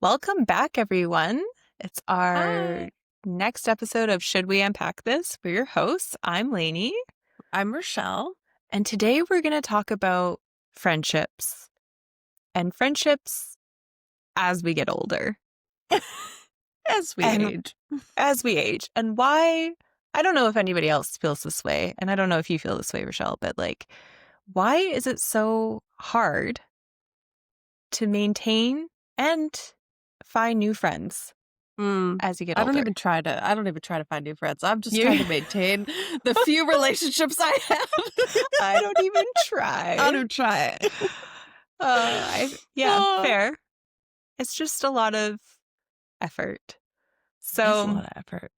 Welcome back, everyone. It's our Hi, next episode of Should We Unpack This? We're your hosts. I'm Lainey, I'm Rochelle. and today we're going to talk about friendships and friendships as we get older As we and age. as we age, and why. I don't know if anybody else feels this way, and I don't know if you feel this way, Rochelle, but why is it so hard to maintain and find new friends as you get I don't older? even try to find new friends. I'm just You- trying to maintain the few relationships I have. I don't even try. I don't try. Fair. It's just a lot of effort. It's a So, lot of effort.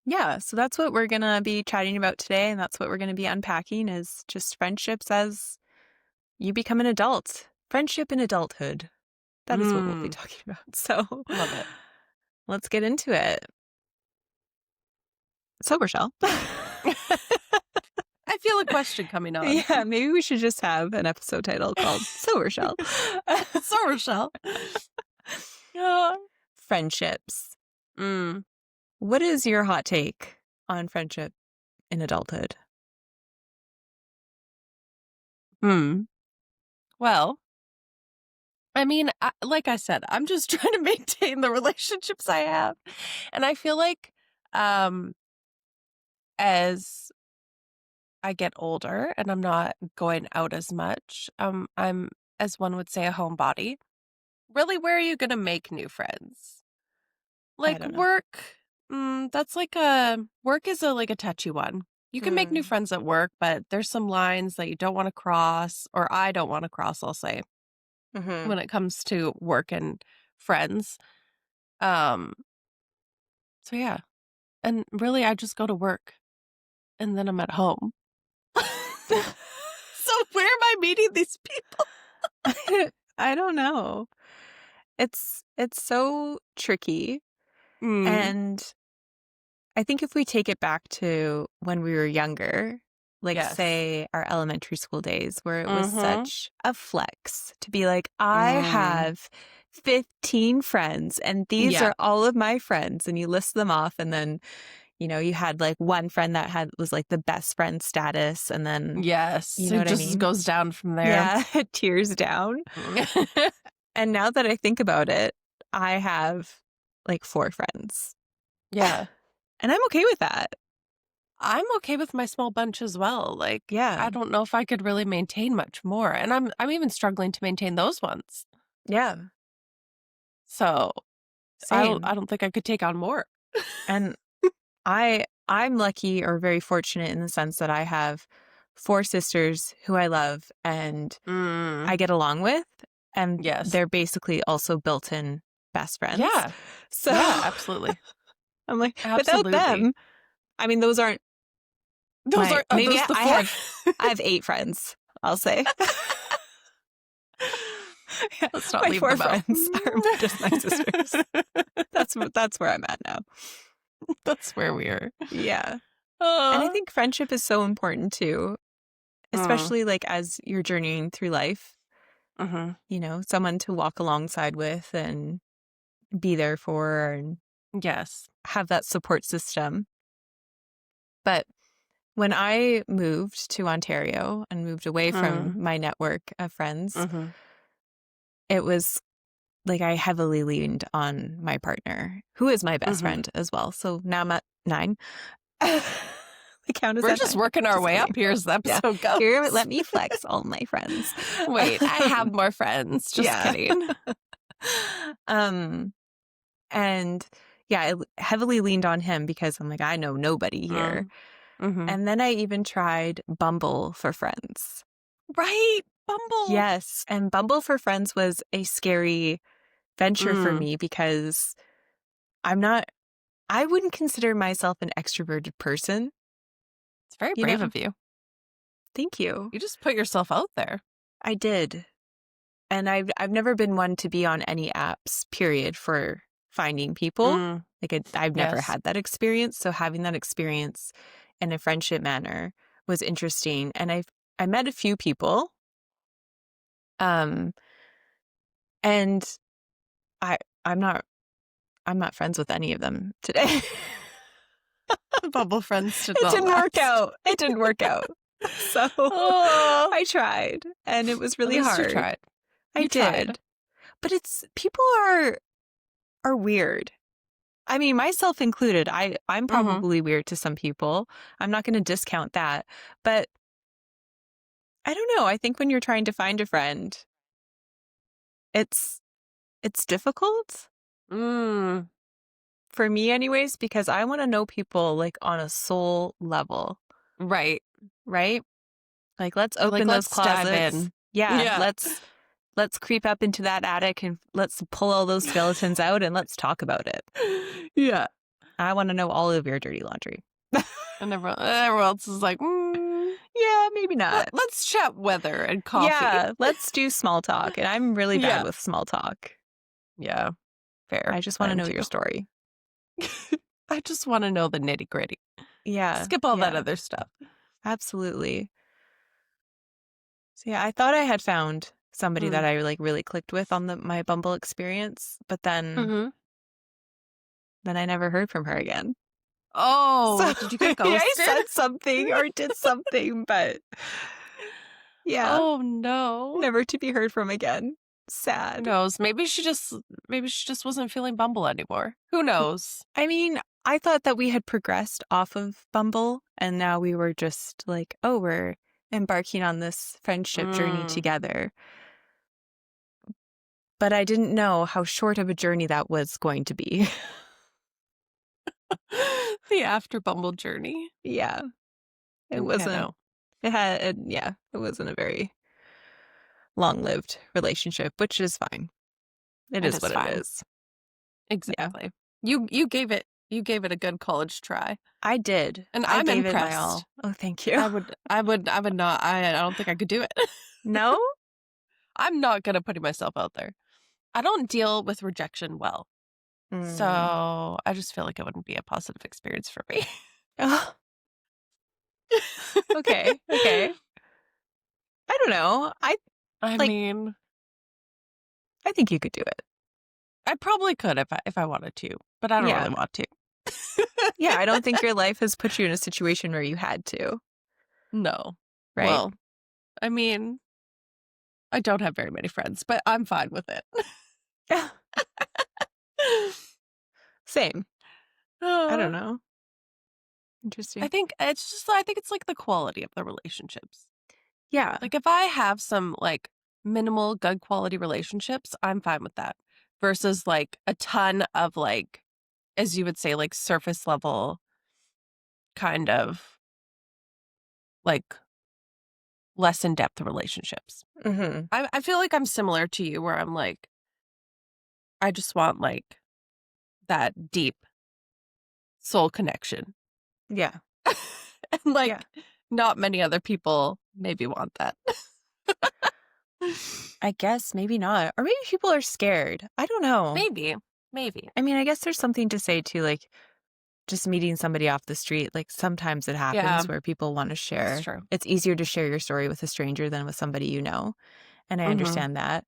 yeah, so that's what we're going to be chatting about today. And that's what we're going to be unpacking is just friendships as you become an adult. Friendship in adulthood. That is what we'll be talking about. So, Love it. let's get into it. So, Rochelle. I feel a question coming on. Yeah, maybe we should just have an episode title called So, Rochelle. So, Rochelle. Friendships. Mm. What is your hot take on friendship in adulthood? Well, I mean, like I said, I'm just trying to maintain the relationships I have. And I feel like as I get older and I'm not going out as much, I'm, as one would say, a homebody. Really, where are you going to make new friends? Like don't know. work, that's work is like a touchy one. You can make new friends at work, but there's some lines that you don't want to cross, or I don't want to cross, I'll say, when it comes to work and friends. So yeah. And really, I just go to work and then I'm at home. So where am I meeting these people? I don't know. It's so tricky. And I think if we take it back to when we were younger, Yes. say our elementary school days, where it was such a flex to be like, I have 15 friends and these are all of my friends. And you list them off and then, you had like one friend that was like the best friend status. And then, yes, you know what I mean? Goes down from there. Yeah, it tears down. And now that I think about it, I have like 4 friends. Yeah. And I'm okay with that. I'm okay with my small bunch as well. Like, Yeah. I don't know if I could really maintain much more. And I'm even struggling to maintain those ones. Yeah. So Same. I don't think I could take on more. And I'm lucky or very fortunate in the sense that I have 4 sisters who I love and I get along with. And they're basically also built-in best friends. Yeah. So yeah, absolutely. I'm like, without them, I mean, those aren't maybe those the I 4? have 8 friends, I'll say. Let's not my leave 4 them out. friends are just my sisters. That's where I'm at now. That's where we are. Yeah. And I think friendship is so important too, especially like as you're journeying through life. Someone to walk alongside with and be there for and have that support system. But when I moved to Ontario and moved away from my network of friends, it was like I heavily leaned on my partner, who is my best friend as well. So now I'm at 9. We're just working our way up here as the episode goes. Here, let me flex all my friends. Wait, I have more friends. Just kidding. And I heavily leaned on him because I'm like, I know nobody here. And then I even tried Bumble for Friends. Right, Bumble. Yes, and Bumble for Friends was a scary venture for me because I wouldn't consider myself an extroverted person. It's very brave of you. Thank you. You just put yourself out there. I did. And I've never been one to be on any apps, period, for finding people. I've never had that experience. So having that experience in a friendship manner was interesting. And I met a few people. And I'm not friends with any of them today. Bumble friends It didn't work out. It didn't work out. So I tried, and it was really At least hard. You tried. I did. But people are weird. I mean, myself included. I'm probably weird to some people. I'm not going to discount that. But I don't know. I think when you're trying to find a friend, it's difficult. For me anyways, because I want to know people like on a soul level. Right. Right? Like, let's open those closets. Dive in. Yeah. Let's creep up into that attic and let's pull all those skeletons out and let's talk about it. Yeah. I want to know all of your dirty laundry. And everyone else is like, yeah, maybe not. Let's chat weather and coffee. Yeah, let's do small talk. And I'm really bad with small talk. Yeah, fair. I just want to know your story. I just want to know the nitty gritty. Yeah. Skip all that other stuff. Absolutely. So yeah, I thought I had found somebody that I like really clicked with on my Bumble experience, but then I never heard from her again. Oh, so, did you get ghosted? I said something or did something, but yeah. Oh no. Never to be heard from again. Sad. Who knows? Maybe she just wasn't feeling Bumble anymore. Who knows? I mean, I thought that we had progressed off of Bumble and now we were just like, oh, we're embarking on this friendship journey together. But I didn't know how short of a journey that was going to be. The after Bumble journey. Yeah. It wasn't. It wasn't a very long-lived relationship, which is fine. It is what it is. Exactly. Yeah. You gave it a good college try. I did. And I'm gave impressed. It my all. Oh, thank you. I would not. I don't think I could do it. No? I'm not good at putting myself out there. I don't deal with rejection well. So I just feel like it wouldn't be a positive experience for me. Okay. I don't know. I mean, I think you could do it. I probably could if I wanted to, but I don't really want to. Yeah, I don't think your life has put you in a situation where you had to. No. Right? Well, I mean, I don't have very many friends, but I'm fine with it. Same. I don't know. Interesting. I think it's like the quality of the relationships. Yeah. Like if I have some like minimal good quality relationships, I'm fine with that. Versus like a ton of like, as you would say, like surface level kind of like less in-depth relationships. I feel like I'm similar to you where I'm like, I just want like that deep soul connection. Yeah. And like not many other people maybe want that. I guess maybe not. Or maybe people are scared. I don't know. Maybe. I mean, I guess there's something to say to like just meeting somebody off the street. Like sometimes it happens where people want to share. That's true. It's easier to share your story with a stranger than with somebody you know. And I understand that.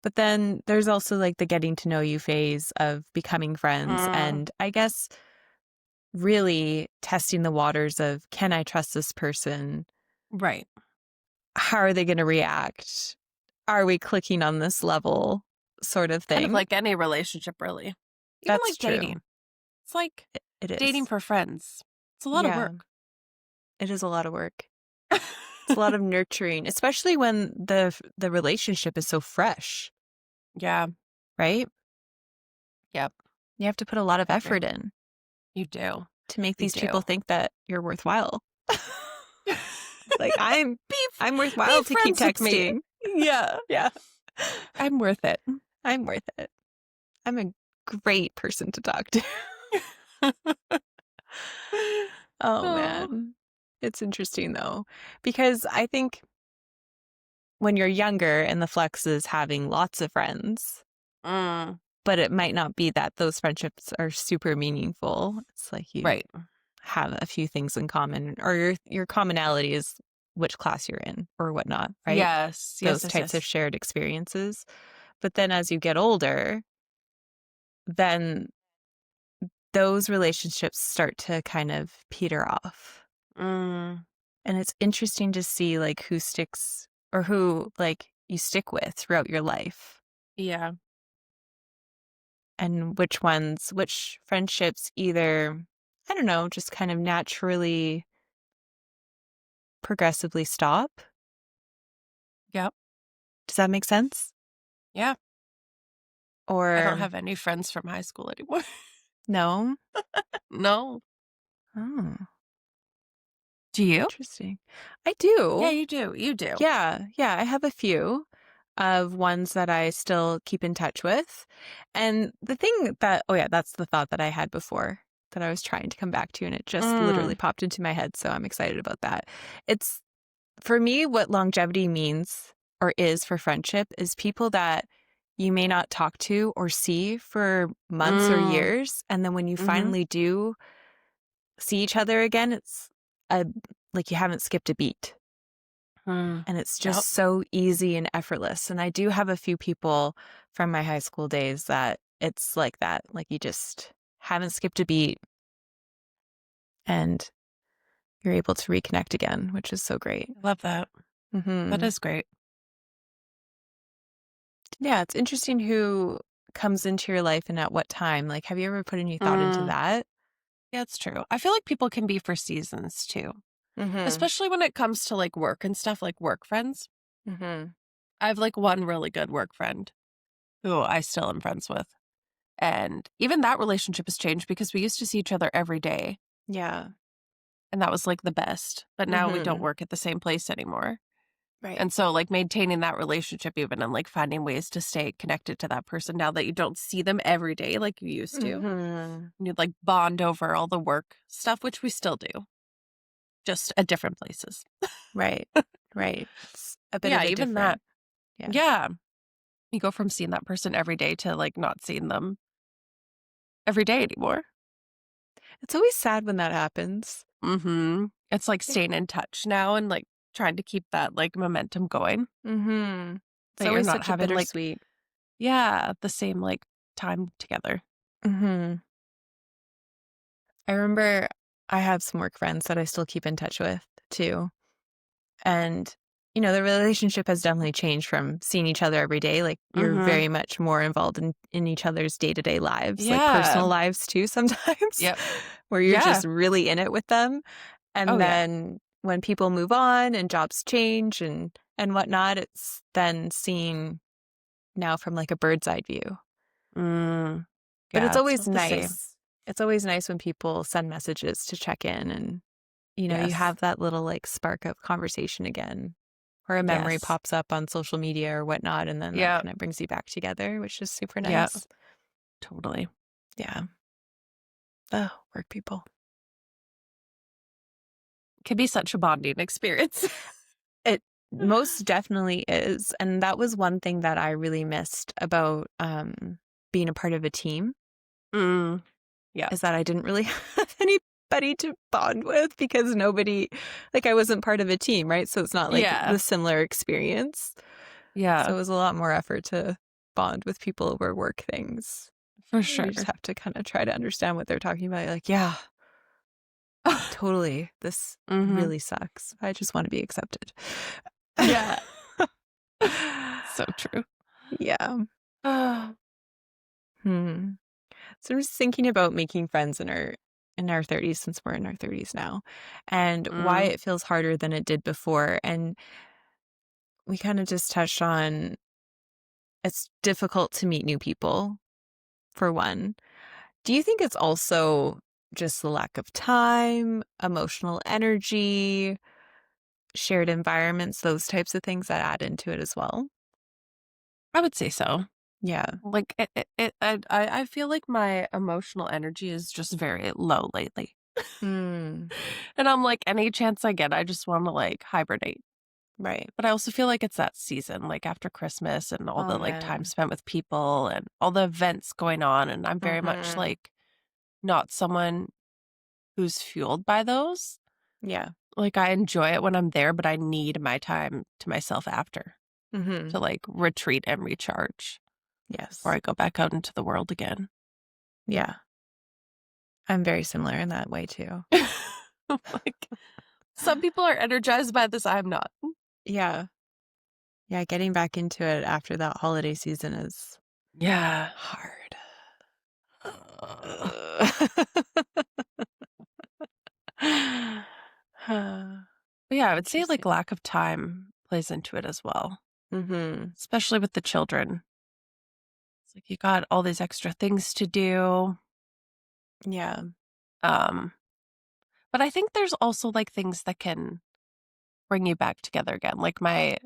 But then there's also like the getting to know you phase of becoming friends. And I guess really testing the waters of, can I trust this person? Right. How are they going to react? Are we clicking on this level sort of thing? Kind of like any relationship, really. Even That's like true. dating. It's like it is. Dating for friends. It's a lot of work. It is a lot of work. It's a lot of nurturing, especially when the relationship is so fresh. Yeah. Right? Yep. You have to put a lot of effort in. You do. To make these people think that you're worthwhile. Like, I'm worthwhile to keep texting. Yeah. Yeah. I'm worth it. I'm worth it. I'm a great person to talk to. Oh, man. It's interesting, though, because I think when you're younger and the flex is having lots of friends, but it might not be that those friendships are super meaningful. It's like you have a few things in common, or your commonality is which class you're in or whatnot, right? Yes. Those types of shared experiences. But then as you get older, then those relationships start to kind of peter off. Mm. And it's interesting to see like who sticks or who like you stick with throughout your life Yeah. and which friendships either, I don't know, just kind of naturally, progressively stop. Yep. Does that make sense? Yeah. I don't Or have any friends from high school anymore. no? No. Oh, Do you? interesting. I Yeah, do. you do. You do. Yeah, I have a few of ones that I still keep in touch with. And the thing that, oh yeah, that's the thought that I had before that I was trying to come back to, and it just literally Mm. popped into my head. So I'm excited about that. It's for me, what longevity means or is for friendship is people that you may not talk to or see for months or Mm. years. And then when you Mm-hmm. finally do see each other again, it's a, like you haven't skipped a beat. Mm. And it's Yep. just so easy and effortless. And I do have a few people from my high school days that it's like that. Like you just haven't skipped a beat and you're able to reconnect again, which is so great. I love that. That Hmm. is great. Yeah, it's interesting who comes into your life and at what time. Like, have you ever put any thought into Mm. that? Yeah, it's true. I feel like people can be for seasons too, Mm-hmm. especially when it comes to like work and stuff, like work friends. Mm-hmm. I have like one really good work friend who I still am friends with. And even that relationship has changed because we used to see each other every day. Yeah. And that was like the best. But now we don't Mm-hmm. work at the same place anymore. Right. And so, like, maintaining that relationship, even and like finding ways to stay connected to that person now that you don't see them every day like you used to. Mm-hmm. And you'd like bond over all the work stuff, which we still do, just at different places. Right. Right. It's a bit of Yeah, a even that. different. Yeah. Yeah. You go from seeing that person every day to like not seeing them every day anymore. It's always sad when that happens. Mm-hmm. It's like staying in touch now and like trying to keep that like momentum going. Mm-hmm. It's That you're always not such a having like, bittersweet. yeah, the same like time together. Mm-hmm. I remember I have some work friends that I still keep in touch with too. And, the relationship has definitely changed from seeing each other every day. Like you're Mm-hmm. very much more involved in each other's day-to-day lives, like Yeah. personal lives too sometimes, Yep. where you're Yeah. just really in it with them. Oh And yeah. then when people move on and jobs change and whatnot, it's then seen now from like a bird's eye view. Mm. But it's Yeah, it's always not the same. nice. It's always nice when people send messages to check in and you Yes. have that little like spark of conversation again, or a memory Yes. pops up on social media or whatnot, and then that Yeah. kind of brings you back together, which is super Yeah. nice. Totally. Yeah. Oh, work people. Can be such a bonding experience. It most definitely is. And that was one thing that I really missed about being a part of a team Mm. Yeah. is that I didn't really have anybody to bond with because nobody, like I wasn't part of a team, right? So it's not like Yeah. the similar experience. So Yeah. it was a lot more effort to bond with people over work things. For You sure. just have to kind of try to understand what they're talking about. You're like, yeah, totally. This Mm-hmm. really sucks. I just want to be accepted. Yeah. So true. Yeah. Mm. Hmm. So I'm just thinking about making friends in our 30s since we're in our 30s now and why it feels harder than it did before. And we kind of just touched on it's difficult to meet new people for one. Do you think it's also just the lack of time, emotional energy, shared environments, those types of things that add into it as well? I would say so. Yeah. Like I feel like my emotional energy is just very low lately. Mm, And I'm like, any chance I get, I just want to like hibernate. right. But I also feel like it's that season, like after Christmas and all Oh, the like time man. spent with people and all the events going on. And I'm very much Mm-hmm. like not someone who's fueled by those. Yeah. Like I enjoy it when I'm there, but I need my time to myself after Mm-hmm. to like retreat and recharge before Yes. I go back out into the world again. Yeah. I'm very similar in that way too. Like, some people are energized by this. I'm not. Yeah. Yeah. Getting back into it after that holiday season is hard. But yeah, I would say like Interesting. lack of time plays into it as well, Mm-hmm. especially with the children. It's like you got all these extra things to do. Yeah. But I think there's also like things that can bring you back together again. Like my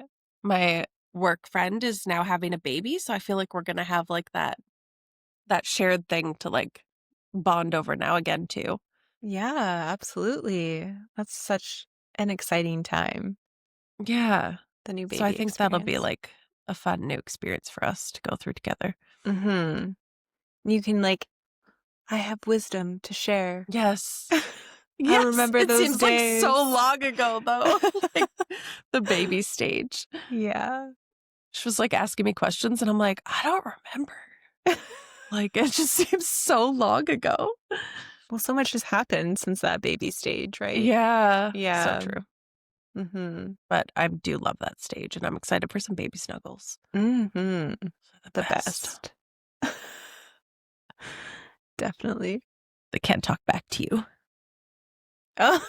work friend is now having a baby, so I feel like we're gonna have like that shared thing to like bond over now again too. Yeah, absolutely. That's such an exciting time, Yeah. the new So I baby think that'll be experience. like a fun new experience for us to go through together. Mm-hmm. You can I have wisdom to share. Yes. I Yes. remember It those seems like so days. long ago though. Like the baby stage. Yeah. She was like asking me questions and I'm like, I don't remember. Like it just seems so long ago. Well, so much has happened since that baby stage, right? Yeah. So Yeah. true. Mm-hmm. But I do love that stage and I'm excited for some baby snuggles. Mm-hmm. They're the The best. best. Definitely. They can't talk back to you. Oh.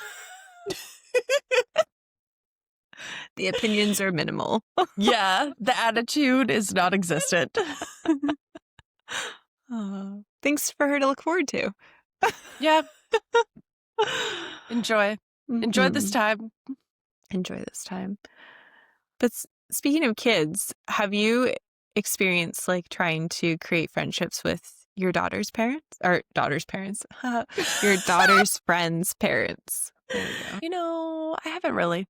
The opinions are minimal. Yeah. The attitude is non existent. Things for her to look forward to. Yeah. Enjoy. Enjoy this Mhm. time. Enjoy this time. But speaking of kids, have you experienced trying to create friendships with your daughter's parents or daughter's parents? Your daughter's friends' parents. There we go. I haven't really.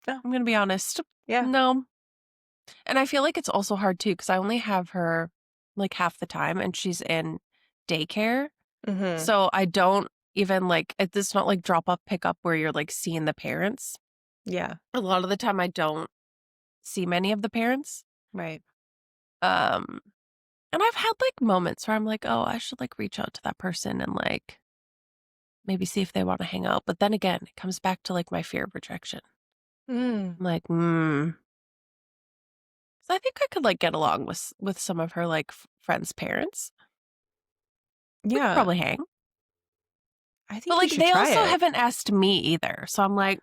No. I'm going to be honest. Yeah. No. And I feel like it's also hard too because I only have her like half the time and she's in daycare. Mm-hmm. So I don't even it's not like drop off pickup where you're like seeing the parents. Yeah. A lot of the time I don't see many of the parents. Right. And I've had like moments where I'm like, oh, I should like reach out to that person and like maybe see if they want to hang out. But then again, it comes back to like my fear of rejection. Mm. I'm like, So I think I could like get along with some of her like friends' parents. We could Yeah. probably hang. I But think you like should they try also it. haven't asked me either. So I'm like,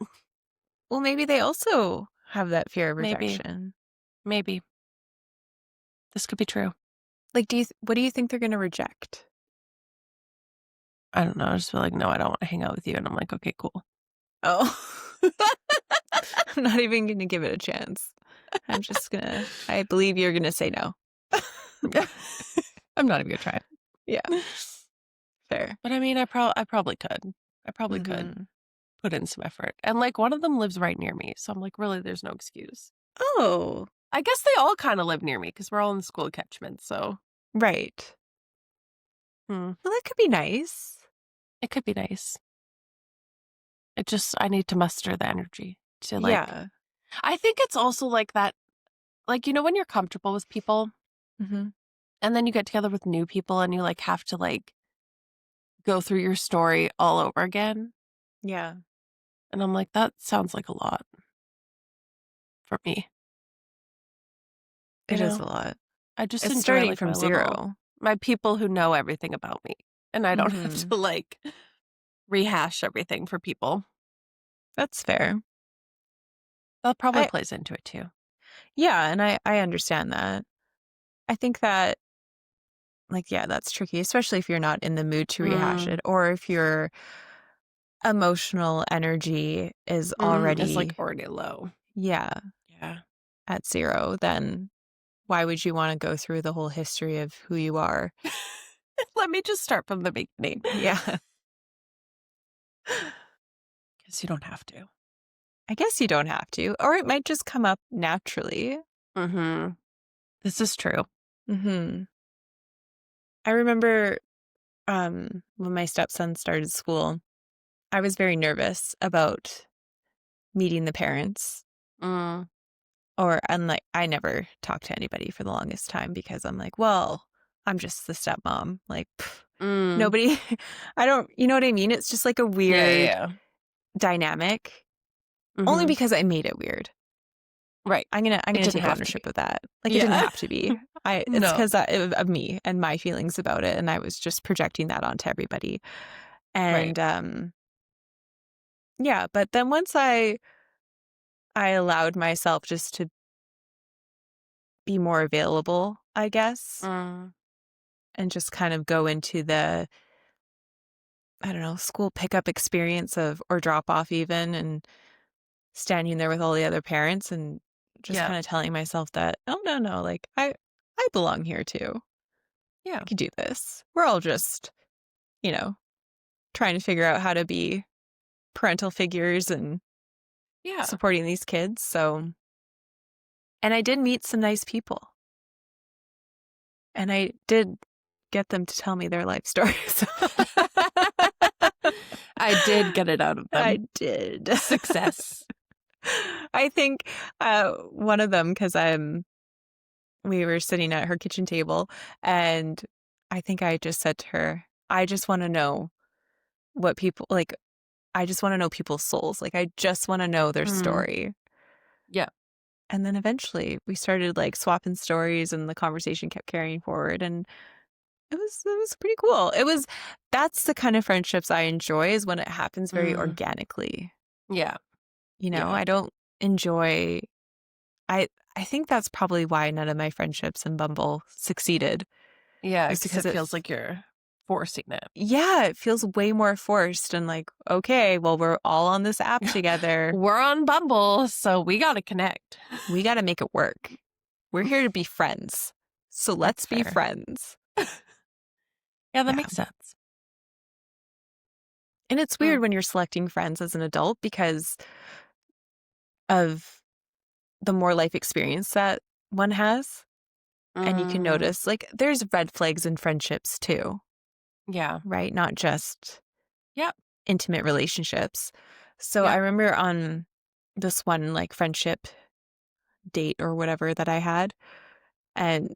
Well, maybe they also have that fear of maybe, rejection. maybe this could be true. What do you think they're going to reject? I don't know. I just feel like, no, I don't want to hang out with you. And I'm like, okay, cool. Oh. I'm not even going to give it a chance. I believe you're going to say no. I'm not even gonna try. Yeah. Fair. But I mean, I probably could. I probably could put in some effort. And like one of them lives right near me. So I'm like, really, there's no excuse. Oh. I guess they all kind of live near me because we're all in the school catchment. So Right. Well, that could be nice. it could be nice. I need to muster the energy to like. Yeah. I think it's also like that, like, when you're comfortable with people Mm-hmm. and then you get together with new people and you like have to like go through your story all over again. Yeah. And I'm like, that sounds like a lot for me. It is a lot. I just It's enjoy starting like from zero. my people who know everything about me and I don't have Mm-hmm. to like rehash everything for people. That's fair. That probably I plays into it too. Yeah, and I understand that. I think that yeah, that's tricky, especially if you're not in the mood to rehash it or if your emotional energy is It's like already already low. yeah, Yeah. at zero, then why would you want to go through the whole history of who you are? Let me just start from the beginning. Yeah. Because you don't have to. I guess you don't have to, or it might just come up naturally. This is true. I remember when my stepson started school, I was very nervous about meeting the parents. I never talked to anybody for the longest time because I'm like, well, I'm just the stepmom. Like, Nobody, you know what I mean? It's just like a weird dynamic. Only because I made it weird. Right. I'm gonna take ownership of that. Like it didn't have to be. It's No. because of me and my feelings about it, and I was just projecting that onto everybody. And yeah, but then once I allowed myself just to be more available, I guess, and just kind of go into the, I don't know, school pickup experience or drop off even, and standing there with all the other parents and just kind of telling myself that, oh, no, like I belong here too. Yeah. I could do this. We're all just, trying to figure out how to be parental figures and supporting these kids. So, and I did meet some nice people. And I did get them to tell me their life stories. I did get it out of them. I did. Success. I think one of them, because we were sitting at her kitchen table, and I think I just said to her, I just want to know what people, like, I just want to know people's souls. Like, I just want to know their story. Yeah. And then eventually we started like swapping stories, and the conversation kept carrying forward, and it was pretty cool. That's the kind of friendships I enjoy, is when it happens very organically. Yeah. I don't enjoy, I think that's probably why none of my friendships in Bumble succeeded. Yeah, because it feels like you're forcing it. Yeah, it feels way more forced, and like, okay, well, we're all on this app together. We're on Bumble, so we got to connect. We got to make it work. We're here to be friends. So let's be friends. Yeah, that makes sense. And it's weird when you're selecting friends as an adult because of the more life experience that one has. And you can notice, like, there's red flags in friendships too. Yeah. Right? Not just intimate relationships. So I remember on this one, like, friendship date or whatever that I had, and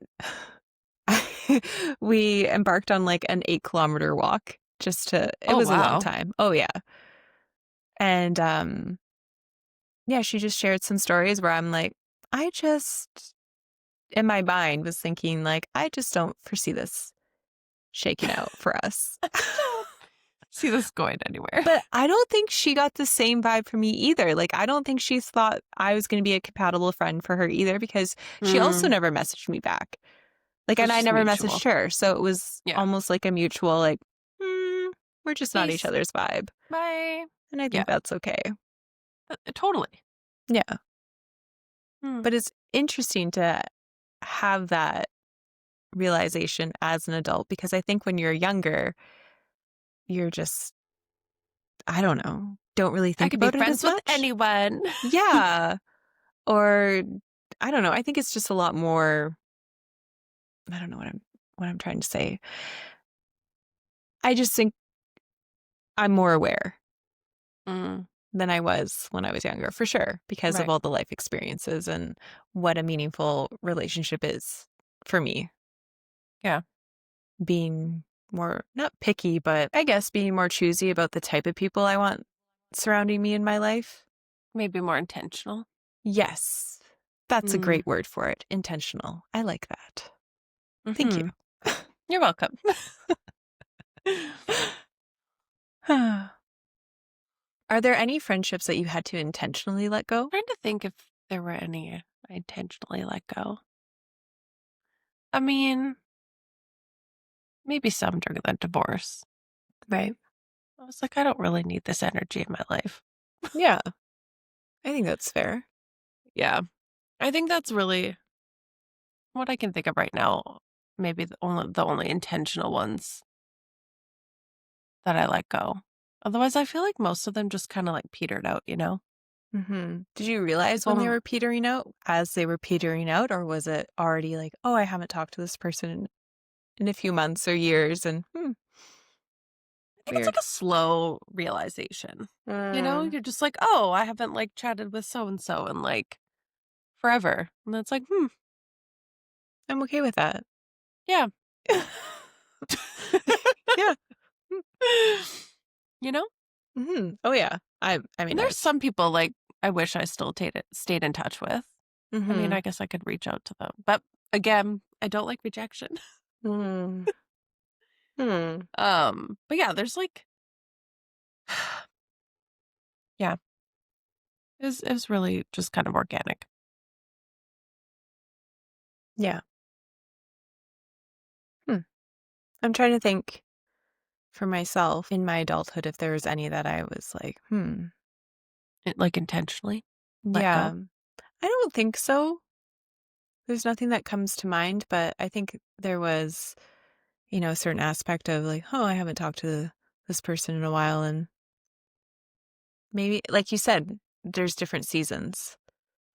we embarked on like an 8-kilometer walk it was a long time. Oh yeah. And she just shared some stories where I'm like, I just, in my mind, was thinking like, I just don't foresee this shaking out for us. See this going anywhere. But I don't think she got the same vibe from me either. Like, I don't think she thought I was going to be a compatible friend for her either, because she also never messaged me back. Like, and I never messaged her. So it was almost like a mutual, like, we're just not each other's vibe. Bye. And I think that's okay. Totally. Yeah. But it's interesting to have that realization as an adult, because I think when you're younger, you're just, I don't know, don't really think about it as much. I could be friends with anyone. Yeah. Or I don't know. I think it's just a lot more, I don't know what I'm trying to say. I just think I'm more aware than I was when I was younger, for sure, because of all the life experiences and what a meaningful relationship is for me. Yeah. Being more, not picky, but I guess being more choosy about the type of people I want surrounding me in my life. Maybe more intentional. Yes. That's a great word for it. Intentional. I like that. Thank you. You're welcome. Are there any friendships that you had to intentionally let go? I'm trying to think if there were any I intentionally let go. I mean, maybe some during the divorce. Right. I was like, I don't really need this energy in my life. Yeah. I think that's fair. Yeah. I think that's really what I can think of right now. Maybe the only intentional ones that I let go. Otherwise, I feel like most of them just kind of like petered out, you know? Did you realize when they were petering out as they were petering out, or was it already like, oh, I haven't talked to this person in a few months or years, and I think it's like a slow realization. You know, you're just like, oh, I haven't like chatted with so-and-so in like forever. And it's like, I'm okay with that. Yeah. Yeah. You know? Oh, yeah. I mean, And there's I've some people, like, I wish I still stayed in touch with. I mean, mhm. I guess I could reach out to them. But, again, I don't like rejection. Mm. Hmm. But yeah, there's, like yeah, it was really just kind of organic. Yeah. Hmm. I'm trying to think for myself in my adulthood if there was any that I was like, "Hmm, Like, intentionally let yeah." go. I don't think so. There's nothing that comes to mind, but I think there was, a certain aspect of like, "Oh, I haven't talked to this person in a while," and maybe like you said, there's different seasons,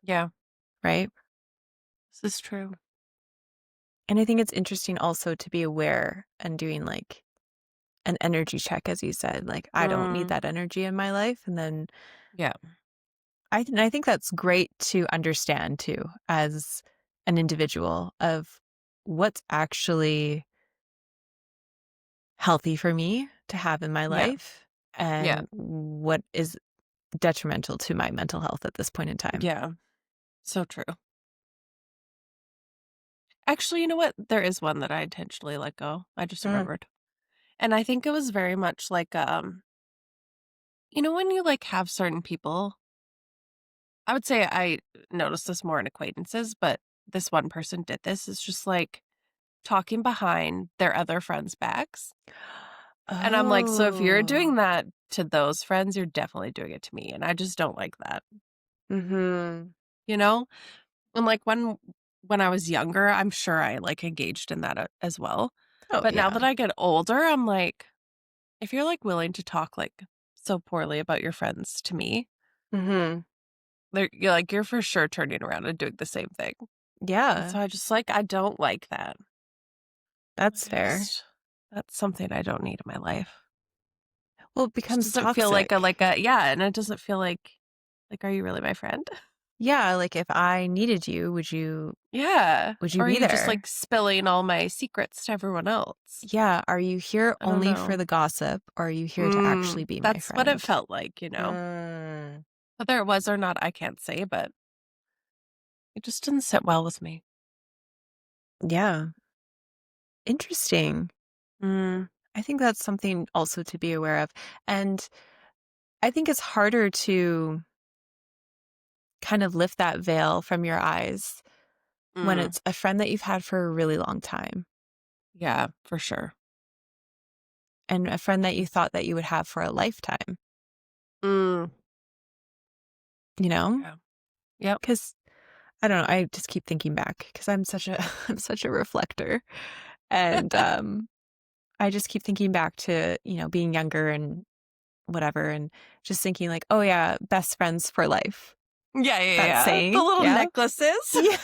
Yeah, right? this is true. And I think it's interesting also to be aware and doing like an energy check, as you said, like, I don't need Mm, that energy in my life. And then yeah, I think that's great to understand too, as an individual of what's actually healthy for me to have in my yeah, life yeah, and what is detrimental to my mental health at this point in time. yeah. So true. Actually, you know what? There is one that I intentionally let go. I just Mm. remembered. And I think it was very much like, when you, like, have certain people I would say I noticed this more in acquaintances, but this one person did this. It's just, like, talking behind their other friends' backs. And I'm like, "So if you're Oh. doing that to those friends, you're definitely doing it to me." And I just don't like that, Mhm. you know? And, like, when I was younger, I'm sure I, like, engaged in that, as well. Oh, But now yeah. that I get older, I'm like, if you're, like, willing to talk, like, so poorly about your friends to me, Mhm. you're for sure turning around and doing the same thing. And Yeah, so I don't like that. Like, that's fair. that's something I don't need in my life. Well, it Just becomes doesn't feel like toxic. yeah, and it doesn't feel like, are you really my friend? Yeah, like if I needed you, Yeah. would you Or are be you just, there? like, spilling all my secrets to everyone else? Yeah, are you here I don't only for know. the gossip, or are you here to actually be my That's what it friend? felt like. Mm. Whether it was or not, I can't say, but it just didn't sit well with me. Yeah, interesting. Mm, I think that's something also to be aware of. And I think it's harder to kind of lift that veil from your eyes when mm. it's a friend that you've had for a really long time Yeah, for sure. and a friend that you thought that you would have for a lifetime, Mm, you know? yeah. Yep. Because I don't know, I just keep thinking back because I'm such a I'm such a reflector. And I just keep thinking back to, being younger and whatever, and just thinking like, oh yeah, best friends for life. Yeah, yeah, That yeah. The saying, little yeah. necklaces. Yeah.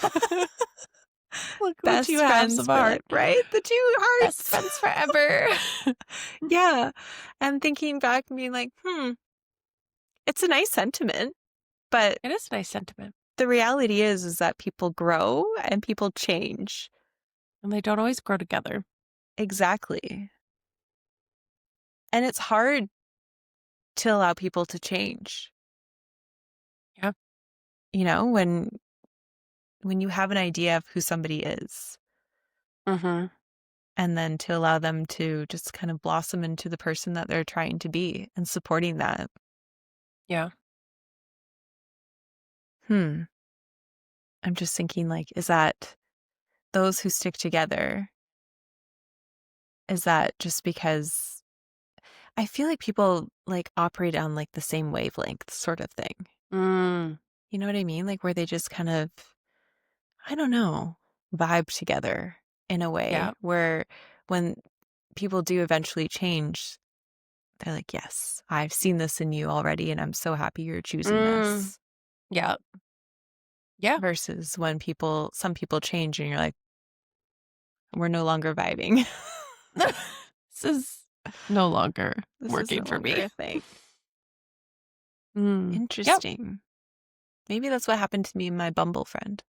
Look, the 2 Best halves friends of a for heart. life, right? The two Best hearts. friends forever. Yeah. And thinking back and being like, it's a nice sentiment, but It is a nice sentiment, the reality is that people grow and people change. and they don't always grow together. Exactly. And it's hard to allow people to change, Yeah. when you have an idea of who somebody is, Mhm. and then to allow them to just kind of blossom into the person that they're trying to be and supporting that. Yeah. Hmm. I'm just thinking like, is that those who stick together, is that just because I feel like people like operate on like the same wavelength sort of thing. Mm. You know what I mean? Like where they just kind of, I don't know, vibe together in a way Yeah. where when people do eventually change, they're like, yes, I've seen this in you already and I'm so happy you're choosing Mm. this. Yeah. Yeah. Versus when some people change and you're like, we're no longer vibing. This is no longer This is no working for longer me. a thing. Yep. Interesting. Maybe that's what happened to me and my Bumble friend.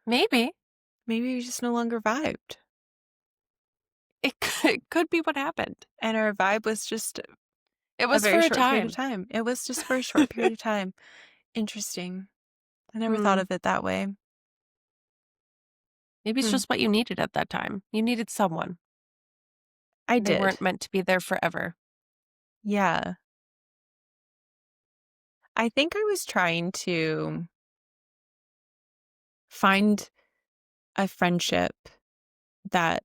Maybe. Maybe we just no longer vibed. It could be what happened. And our vibe was just It a was very for a short period time. of time. It was just for a short period of time. Interesting. I never thought Hmm. of it that way. Maybe it's Hmm. just what you needed at that time. You needed someone. I They did. weren't meant to be there forever. Yeah. I think I was trying to find a friendship that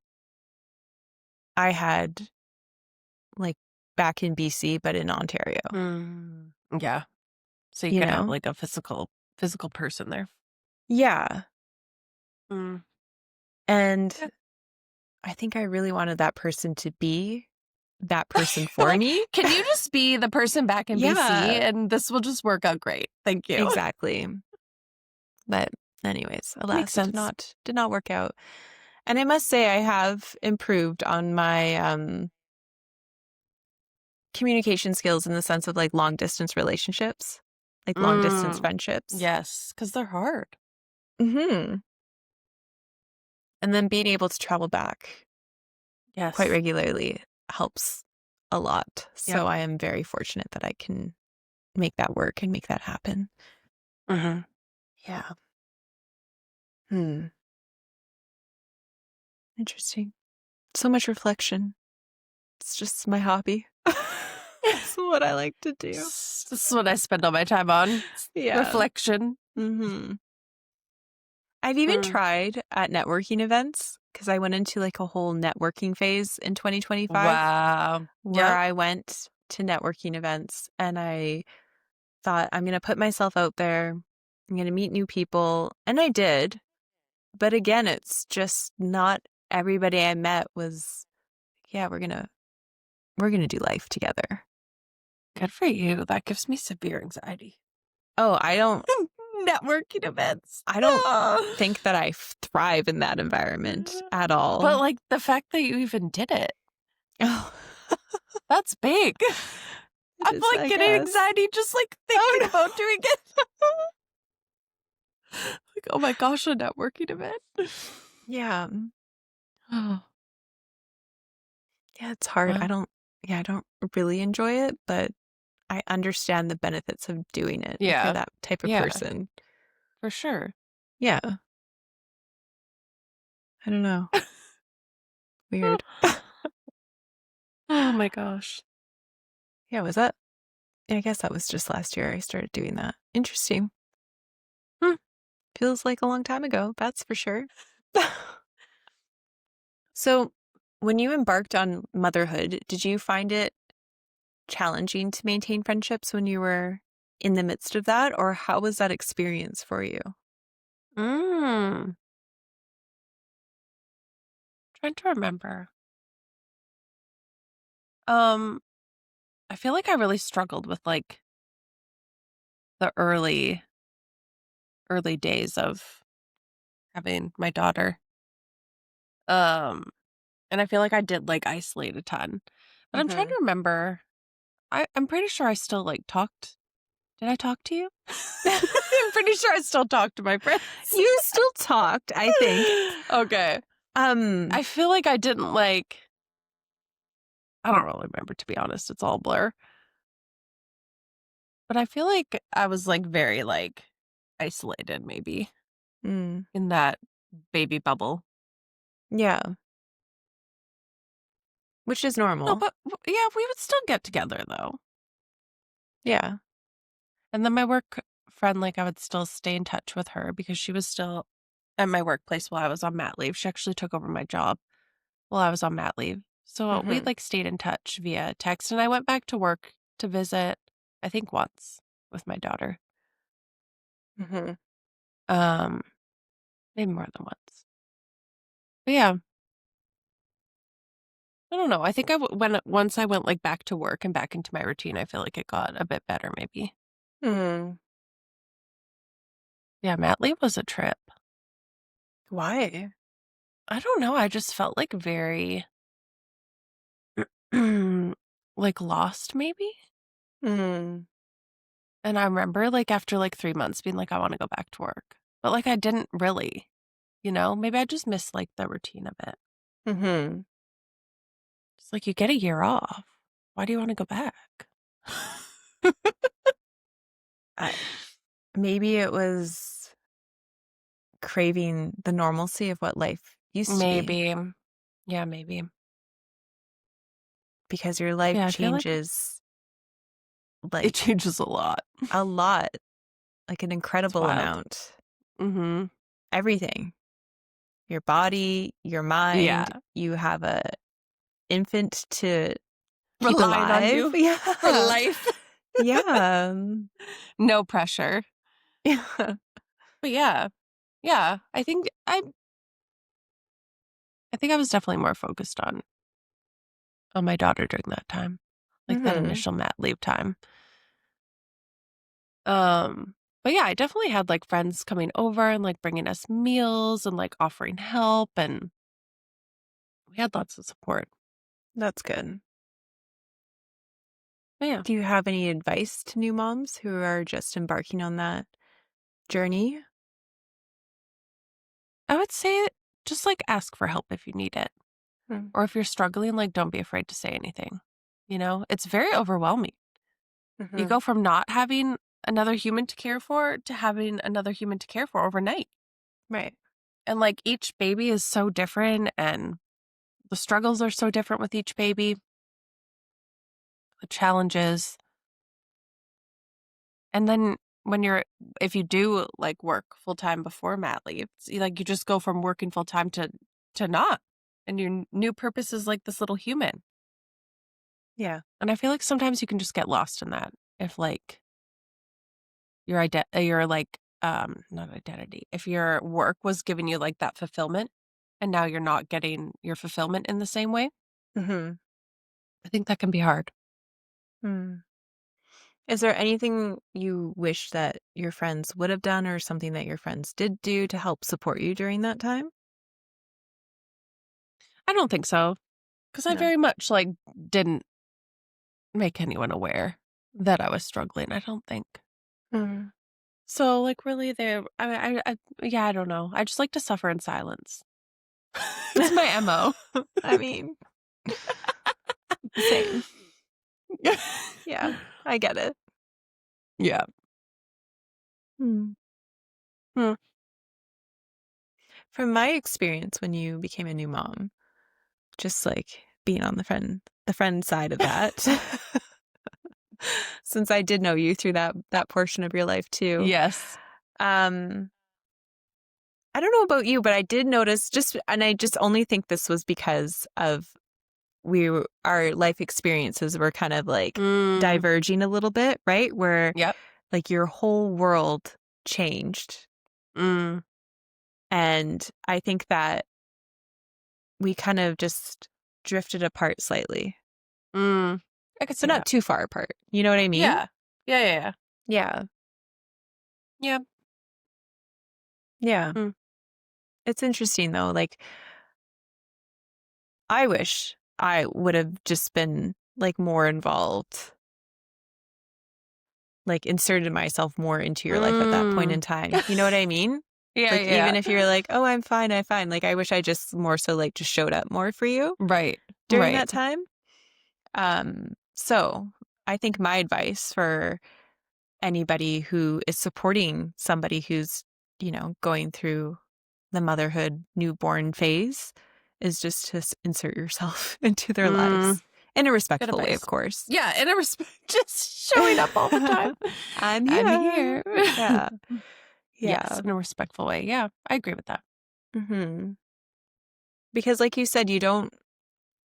I had like back in BC, but in Ontario, Mm. Yeah. So you you could have know? like a physical person there. Yeah. Mm. And Yeah. I think I really wanted that person to be that person You're for like, me. can you just be the person back in BC Yeah, and this will just work out great? Thank you. exactly. But anyways, Makes alas, it sense. did not work out. And I must say I have improved on my communication skills in the sense of like long distance relationships, like long distance Mm. friendships. Yes, because they're hard. Mhm. And then being able to travel back quite Yes. regularly helps a lot. Yep. So I am very fortunate that I can make that work and make that happen. Hmm. Yeah. Hmm. Interesting. So much reflection. It's just my hobby. It's what I like to do. This is what I spend all my time on. Yeah. Reflection. Hmm. I've even Mm. tried at networking events because I went into like a whole networking phase in 2025 Wow. where Yep. I went to networking events and I thought, I'm going to put myself out there. I'm going to meet new people. And I did. But again, it's just not everybody I met was, yeah, we're going to do life together. Good for you. That gives me severe anxiety. Oh, Networking events. I don't No. think that I thrive in that environment at But all. like the fact that you even did it, Oh, that's big. it I'm is, like I getting guess. anxiety just like Oh, thinking no. about doing it. Like, oh my gosh, a networking event. Yeah. Oh, Yeah, it's hard. well, I don't really enjoy it, but I understand the benefits of doing it if you're yeah. that type of Yeah, person. for sure. Yeah. I don't know. Weird. Oh my gosh. Yeah, was that? Yeah, I guess that was just last year I started doing that. Interesting. Hmm. Feels like a long time ago, that's for sure. So, when you embarked on motherhood, did you find it challenging to maintain friendships when you were in the midst of that, or how was that experience for you? Mm. Trying to remember. Um, I feel like I really struggled with like the early days of having my daughter. Um, and I feel like I did like isolate a ton. But I'm trying Hmm. to remember. I'm pretty sure I still like talked. Did I talk to you? I'm pretty sure I still talk to my friends. You still talked, I think. Okay. Um, I feel like I didn't like I don't really remember, to be honest. It's all blur. But I feel like I was like very like isolated maybe mm, in that baby bubble. yeah, which is No, normal. but yeah, we would still get together though. Yeah. And then my work friend, like I would still stay in touch with her because she was still at my workplace while I was on mat leave. She actually took over my job while I was on mat leave. So we Hmm. like stayed in touch via text and I went back to work to visit, I think once with my daughter. Hmm. Um, maybe more than once. But yeah, I don't know. I think when once I went like back to work and back into my routine, I feel like it got a bit better maybe. Hmm. Yeah, mat leave was a trip. Why? I don't know. I just felt like very like lost maybe. Hmm. And I remember like after like 3 months being like, I want to go back to work. But like I didn't really, maybe I just missed like the routine of it. Hmm. It's like, you get a year off. Why do you want to go back? Maybe it was craving the normalcy of what life used to be. Maybe. Yeah, maybe. Because your life Yeah, I feel like changes it like changes a lot. a lot, like an It's incredible wild. amount. Mm-hmm. Everything. Your body, your mind. Yeah. You have a infant to keep Relying on alive. you for Yeah. life. Yeah. No pressure. Yeah. But yeah. Yeah. I think I was definitely more focused on my daughter during that time. Like that Mm-hmm. initial mat leave time. But yeah, I definitely had like friends coming over and like bringing us meals and like offering help, and we had lots of support. That's good. But yeah, Do you have any advice to new moms who are just embarking on that journey? I would say just like ask for help if you need it. Mm-hmm. Or if you're struggling, like don't be afraid to say anything. It's very overwhelming. You go from not having another human to care for to having another human to care for overnight. Right. And like each baby is so different, and the struggles are so different with each baby, the challenges. And then if you do like work full time before mat leave, you just go from working full time to not. And your new purpose is like this little human. Yeah. And I feel like sometimes you can just get lost in that if like your like not identity. If your work was giving you like that fulfillment and now you're not getting your fulfillment in the same way, Mm-hmm. I think that can be hard. Mm. Is there anything you wish that your friends would have done or something that your friends did do to help support you during that time? I don't think so, because I No. very much like didn't make anyone aware that I was struggling, I don't think. Mm. So like really yeah, I don't know. I just like to suffer in silence. It's my MO. I mean, same. Yeah, I get it. Yeah. Mm. Hmm. From my experience when you became a new mom, just like being on the friend side of that, since I did know you through that portion of your life too. Yes. Um, I don't know about you, but I did notice and I just only think this was because of our life experiences were kind of like Mm. diverging a little bit, right? Where Yep. like your whole world changed. Mm. And I think that we kind of just drifted apart slightly, Mm. I could but see not that. too far apart. You know what I mean? Yeah. Yeah, yeah, yeah. Yeah. Yeah. Yeah. Mm. It's interesting though. Like, I wish I would have just been like more involved, like inserted myself more into your life at that point Mm. in time. You know what I mean? Yeah, Like, even yeah. if you're like, oh, I'm fine, I'm fine. Like, I wish I just more so like just showed up more for you Right. during Right. that time. So I think my advice for anybody who is supporting somebody who's, going through the motherhood newborn phase is just to insert yourself into their Mm. lives in a Good respectful way, of advice. course. Yeah, and just showing up all the time. I'm I'm here. here. Yeah. Yes, Yeah. in a respectful way. Yeah, I agree with that. hmm Because like you said, you don't,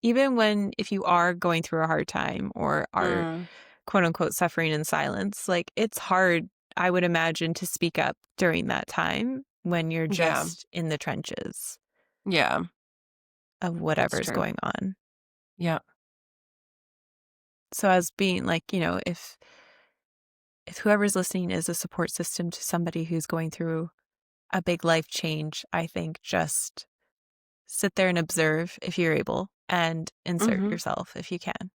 even if you are going through a hard time or are Mm. quote unquote suffering in silence, like it's hard, I would imagine, to speak up during that time when you're Yeah. just in the trenches Yeah, of that's whatever's true. going on. Yeah. So as being like, if whoever's listening is a support system to somebody who's going through a big life change, I think just sit there and observe if you're able and insert Mhm. yourself if you can.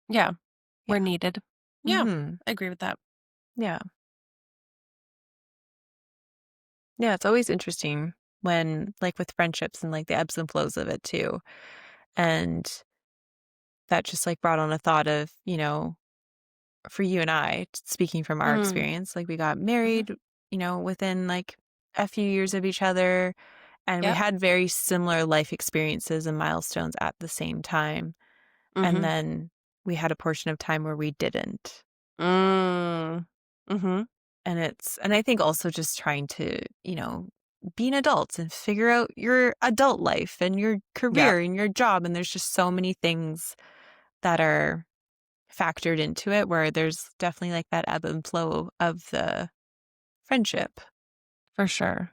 Yeah, Yeah. we're needed. Yeah, hmm I agree with that. Yeah. Yeah. It's always interesting when, like, with friendships and like the ebbs and flows of it too. And that just like brought on a thought of, for you and I, speaking from our Mm. experience, like we got Mhm. married, within like a few years of each other, and we Yep. had very similar life experiences and milestones at the same time. And Mhm. then we had a portion of time where we didn't. Mm. Mhm. And I think also just trying to, be an adult and figure out your adult life and your Yep. career and your job. And there's just so many things that are factored into it where there's definitely like that ebb and flow of the friendship. For sure.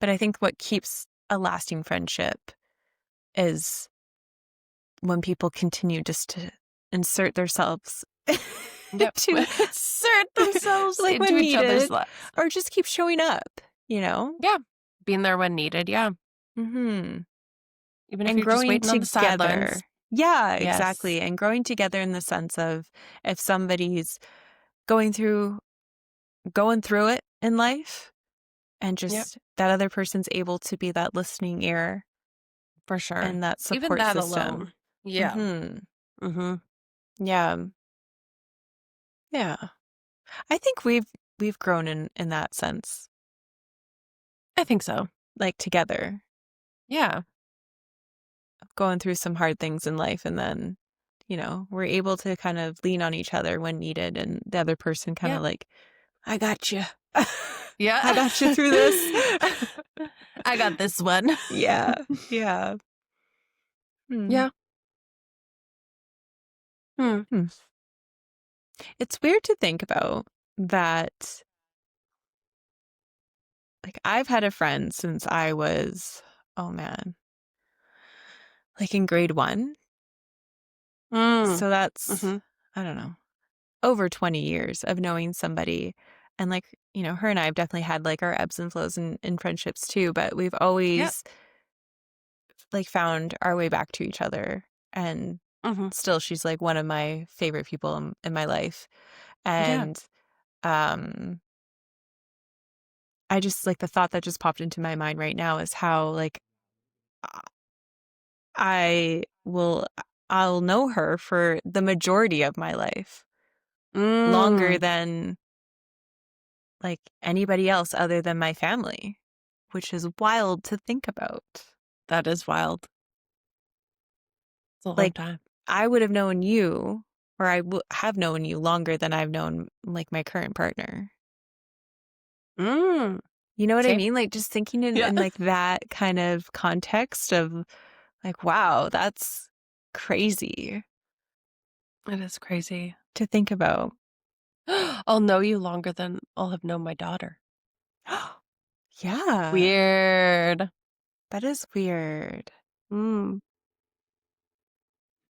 But I think what keeps a lasting friendship is when people continue just to insert themselves Yep. to Insert themselves like into when each other's needed lives. or just keep showing up. Yeah. Being there when needed, yeah. Mhm. Even if And you're just growing waiting on the together. sidelines. Yeah, Yes. exactly. And growing together in the sense of if somebody's going through it in life and Yep. just that other person's able to be that listening ear For sure. and that Even support that system. alone. Yeah. Mhm. Mhm. Yeah. Yeah. I think we've grown in that sense, I think so. like together, Yeah. going through some hard things in life and then, we're able to kind of lean on each other when needed and the other person kind Yep. of like, I got you. I Yeah. got you through this. I got this one. Yeah. Yeah. Hmm. Yeah. Hmm. Hmm. It's weird to think about that. Like, I've had a friend since I was, oh man, like in grade 1. Mm. So that's, Mhm. I don't know, over 20 years of knowing somebody. And like, her and I have definitely had like our ebbs and flows in friendships too, but we've Yep. always like found our way back to each other. And Mhm. still, she's like one of my favorite people in my life. Yeah. And um, I just like the thought that just popped into my mind right now is how like I will, I'll know her for the majority of my life, longer Mm. than like anybody else other than my family, which is wild to think about. That is wild. It's a long Like, time. I would have known you, or have known you longer than I've known like my current partner. Mm. You know what I Same. mean? Like, just thinking Yeah. in like that kind of context of like, wow, that's crazy It is crazy. to think about. I'll know you longer than I'll have known my daughter. Yeah, Weird. that is weird. Mm.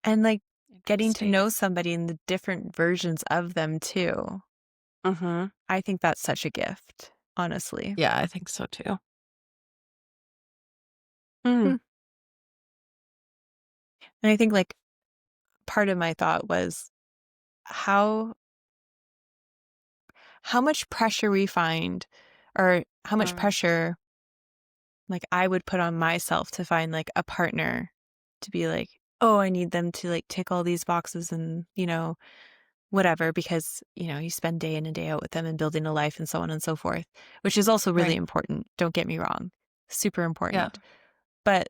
And like getting to Interesting. know somebody in the different versions of them too. Mhm. I think that's such a gift, honestly. Yeah, I think so too. Mm. Hmm. And I think like part of my thought was how much pressure we find or how much Mm. pressure like I would put on myself to find like a partner to be like, oh, I need them to like tick all these boxes and, whatever, because, you spend day in and day out with them and building a life and so on and so forth, which is also really Right. important. Don't get me wrong. Super Yeah. important. But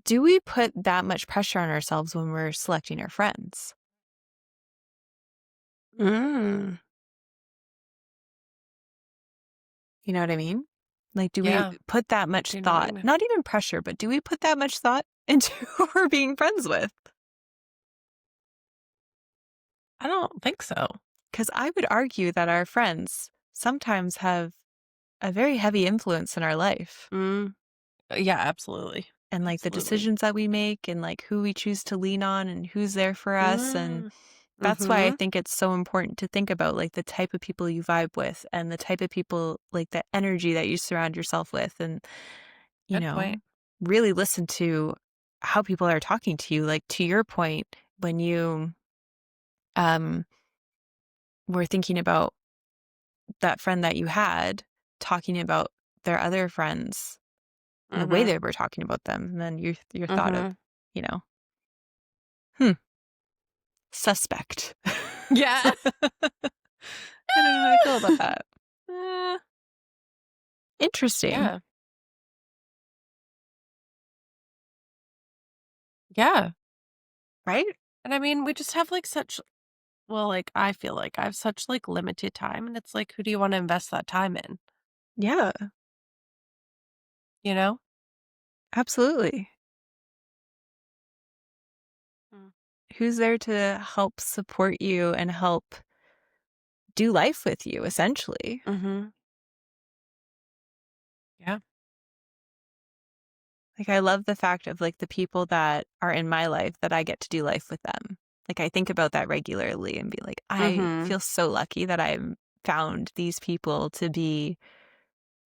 do we put that much pressure on ourselves when we're selecting our friends? Mm. You know what I mean? Like, do we Yeah. put that much Do you know what thought, you mean? not even pressure, but do we put that much thought into who we're being friends with? I don't think so. Because I would argue that our friends sometimes have a very heavy influence in our life Mm. Yeah, absolutely. and like the Absolutely. decisions that we make and like who we choose to lean on and who's there for us. And Mm. that's why I Mhm. think it's so important to think about like the type of people you vibe with and the type of people, like the energy that you surround yourself with. And, you Good know, point. really listen to how people are talking to you. Like to your point, when you um were thinking about that friend that you had talking about their other friends and the way Mhm. they were talking about them, and then your thought of, Mhm. you know, Suspect. Yeah. I don't know how I feel about that. Interesting. Yeah. Yeah. Right? And I mean, we just have like such, well, like I feel like I have such like limited time, and it's like, who do you want to invest that time in? Yeah, You know? absolutely. Mm. Who's there to help support you and help do life with you, essentially? Mm-hmm. Yeah. Like, I love the fact of like the people that are in my life that I get to do life with them. Like, I think about that regularly and be like, I Mm-hmm. feel so lucky that I've found these people to be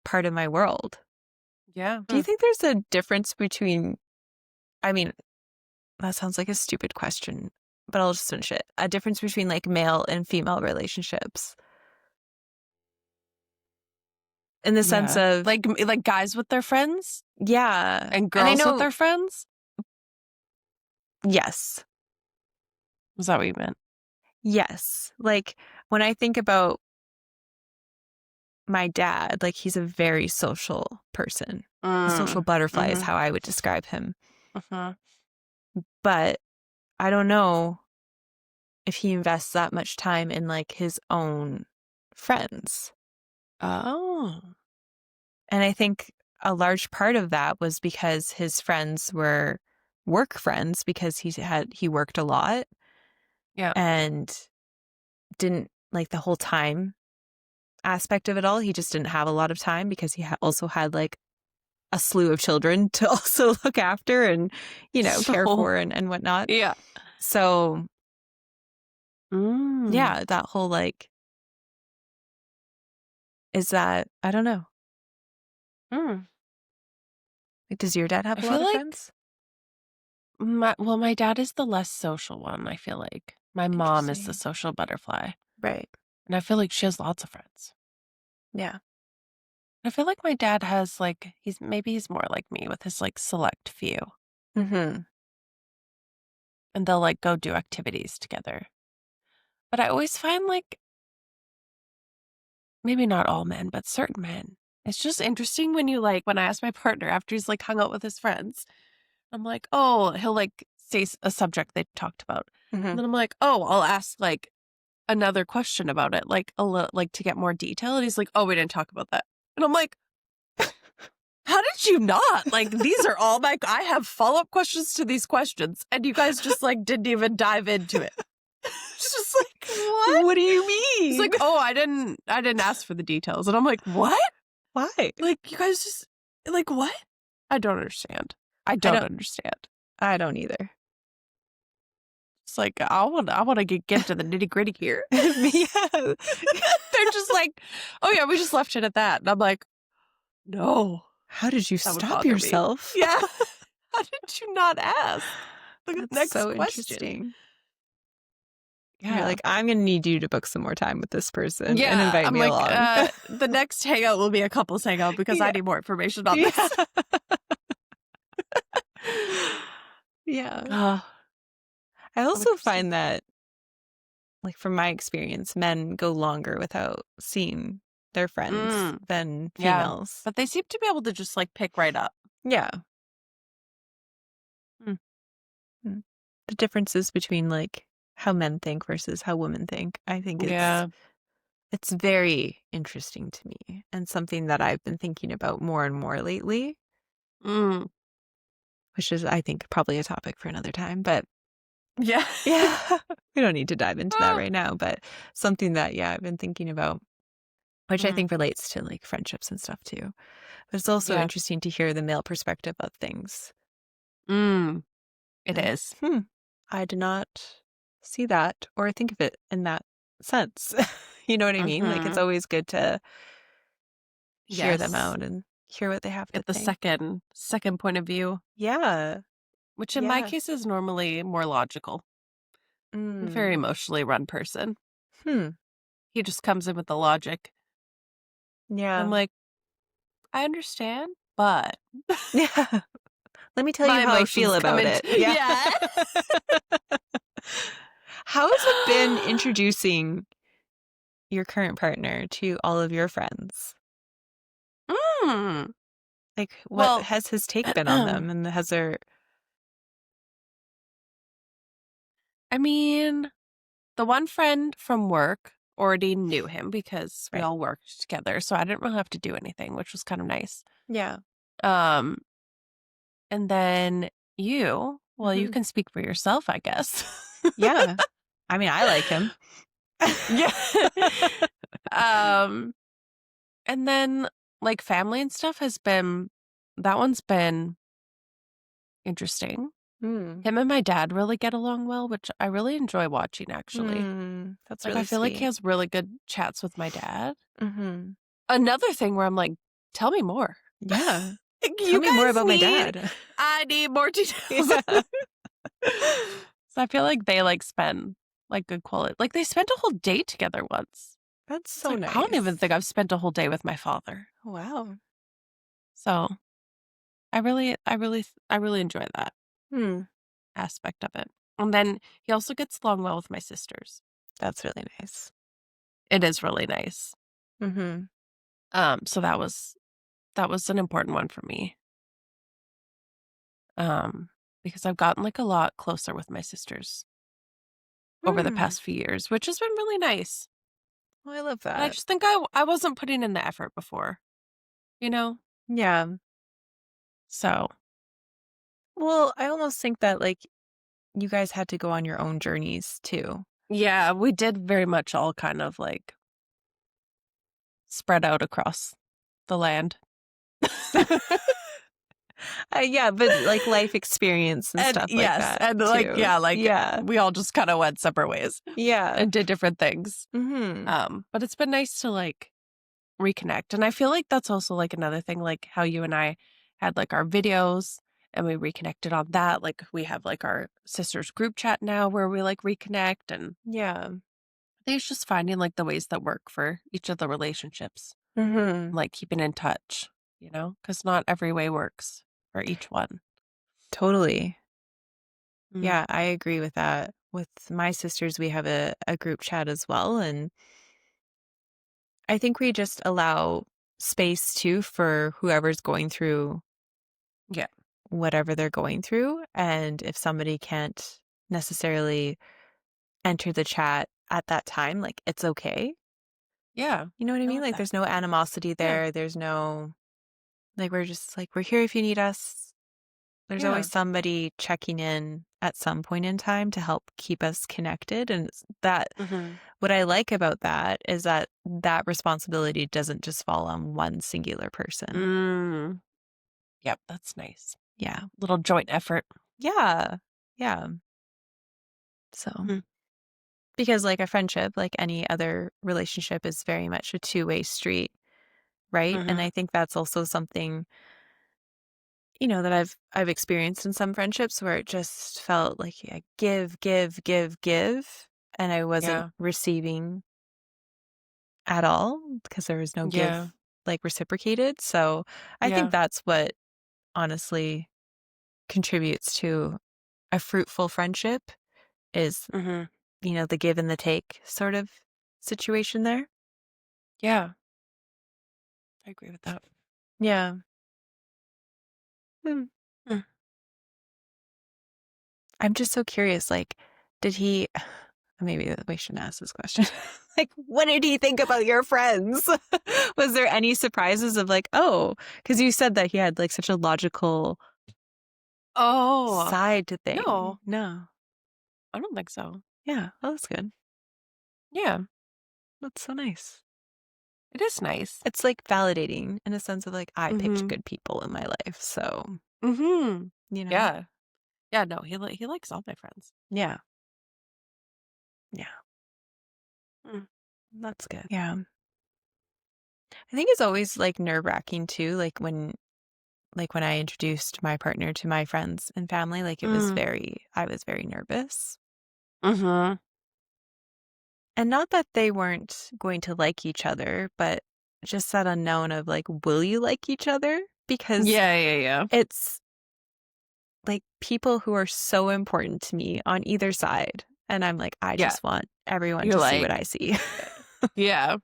part of my world. Yeah. Do you think there's a difference between, I mean, that sounds like a stupid question, but I'll just finish it. A difference between like male and female relationships in the sense Yeah. of, Like guys with their friends yeah. and And I girls with know, their friends? yes, Was that what you meant? yes. Like when I think about my dad, like he's a very social person. A social butterfly is Mm-hmm. how I would describe him. Uh-huh. But I don't know if he invests that much time in like his own friends. Oh. And I think a large part of that was because his friends were work friends because he worked a lot Yeah. and didn't like the whole time aspect of it all. He just didn't have a lot of time because he also had like a slew of children to also look after and, care So, for and whatnot. yeah. So Mm. yeah, that whole like, is that, I don't know. Mm. Like, does your dad I have a lot feel of like friends? my dad is the less social one, I feel like. My mom is the Interesting. social butterfly. Right. And I feel like she has lots of friends. Yeah. I feel like my dad has like he's more like me with his like select few. Mm-hmm. And they'll like go do activities together. But I always find like maybe not all men, but certain men. It's just interesting when when I ask my partner after he's like hung out with his friends, I'm like, oh, he'll like say a subject they talked about. And Mm-hmm. then I'm like, oh, I'll ask like another question about it, like like to get more detail. And he's like, oh, we didn't talk about that. And I'm like, how did you not? Like, these are all I have follow-up questions to these questions. And you guys just like didn't even dive into it. It's just like, what? What do you It's mean? like, oh, I didn't ask for the details. And I'm like, what? Why? Like, you guys just like, what? I don't understand. I don't understand. I don't either. It's like, I want to get into the nitty-gritty here. Yeah. They're just like, oh yeah, we just left it at that. And I'm like, no. How did you That would stop bother me. yourself? Yeah. How did you not ask? The That's next so question. interesting. You're Yeah. like, I'm going to need you to book some more time with this person and Yeah. invite I'm me like, along. the next hangout will be a couples hangout because I Yeah. need more information on Yeah. this. Yeah. I also find that, like, from my experience, men go longer without seeing their friends than Yeah. females. But they seem to be able to just like pick right up. Yeah. Mm. Mm. The differences between like how men think versus how women think, I think it's very interesting to me and something that I've been thinking about more and more lately, Mm. which is, I think, probably a topic for another time. But Yeah. yeah, we don't need to dive into that right now. But something that, yeah, I've been thinking about, which I think relates to like friendships and stuff too. But it's also Yeah. interesting to hear the male perspective of things. It And, is. I did not see that or think of it in that sense. You know what I mean? Like, it's always good to hear them Yes. out and hear what they have to Get the think. second point of view, Yeah. which in my case is normally more logical. I'm a very emotionally run person. He just comes in with the logic. Yeah. I'm like, I understand, but Yeah. Let me tell My you how I feel emotions come about into it. Yeah. How has it been introducing your current partner to all of your friends? Mm. Like, what Well, has his take been on them? And has there... I mean, the one friend from work already knew him because we Right. all worked together, so I didn't really have to do anything, which was kind of nice. Yeah. Um, and then you, well, you Mhm. can speak for yourself, I guess. Yeah. I mean, I like him. Yeah. And then like family and stuff that one's been interesting. Mm. Him and my dad really get along well, which I really enjoy watching actually. That's Like really I feel like he sweet. has really good chats with my dad. Mm-hmm. Another thing where I'm like, tell me more. Yeah. Like, Tell you me more guys about my dad. I need more details. Yeah. So I feel like they like spend like good quality. Like they spent a whole day together once. That's It's so like I don't even nice. think I've spent a whole day with my father. Wow. So I really enjoy that Hmm. aspect of it. And then he also gets along well with my sisters. That's really nice. It is really nice. Mm-hmm. So that was an important one for me. Um, because I've gotten like a lot closer with my sisters over the Hmm. past few years, which has been really nice. Well, I love But I that. just think I wasn't putting in the effort before, you know? Yeah. So, Well, I almost think that like you guys had to go on your own journeys too. yeah, we did very much all kind of like spread out across the land. Yeah, but like life experience and And stuff like yes, that and like, too. yeah, like Yeah. we all just kind of went separate ways Yeah. and did different things. Mm-hmm. But it's been nice to like reconnect. And I feel like that's also like another thing, like how you and I had like our videos and we reconnected on that. Like we have like our sisters group chat now where we like reconnect, and Yeah. I think it's just finding like the ways that work for each of the relationships, Mm-hmm. like keeping in touch, because not every way works for each one. Totally. Mm. Yeah, I agree with that. With my sisters, we have a group chat as well. And I think we just allow space too for whoever's going through Yeah. whatever they're going through. And if somebody can't necessarily enter the chat at that time, like it's okay. Yeah. You know what I I mean? love Like that. there's no animosity Yeah. there. There's no, like, we're just like, we're here if you need us. There's Yeah. always somebody checking in at some point in time to help keep us connected. And that, Mm-hmm. what I like about that is that that responsibility doesn't just fall on one singular person. Mm. Yep. That's nice. Yeah. Little joint effort. Yeah. Yeah. So, Mm. because like a friendship, like any other relationship, is very much a two-way street, right? And Mm-hmm. I think that's also something, that I've experienced in some friendships where it just felt like, yeah, give, give, give, give, and I wasn't Yeah. receiving at all because there was no Yeah. give like reciprocated. So I think Yeah. that's what honestly contributes to a fruitful friendship is, Mm-hmm. the give and the take sort of situation there. Yeah. I agree with that. Yeah. Hmm. Mm. I'm just so curious, like, did he, maybe we shouldn't ask this question. Like, what did he think about your friends? Was there any surprises of like, oh, because you said that he had like such a logical Oh, side to thing. no, No. I don't think so. Yeah. Well, that's good. Yeah, That's so nice. it is nice. It's like validating in a sense of like, I picked Mm-hmm. good people in my life. So, Mm-hmm. you know, Yeah. Yeah, no, he likes all my friends. yeah. Yeah. Mm. That's good. Yeah. I think it's always like nerve wracking too. Like when I introduced my partner to my friends and family, like Mm. I was very nervous. Mm-hmm. And not that they weren't going to like each other, but just that unknown of like, will you like each other? Because Yeah, yeah, yeah. it's like people who are so important to me on either side. And I'm like, I just want everyone You're to see like, what I see. yeah,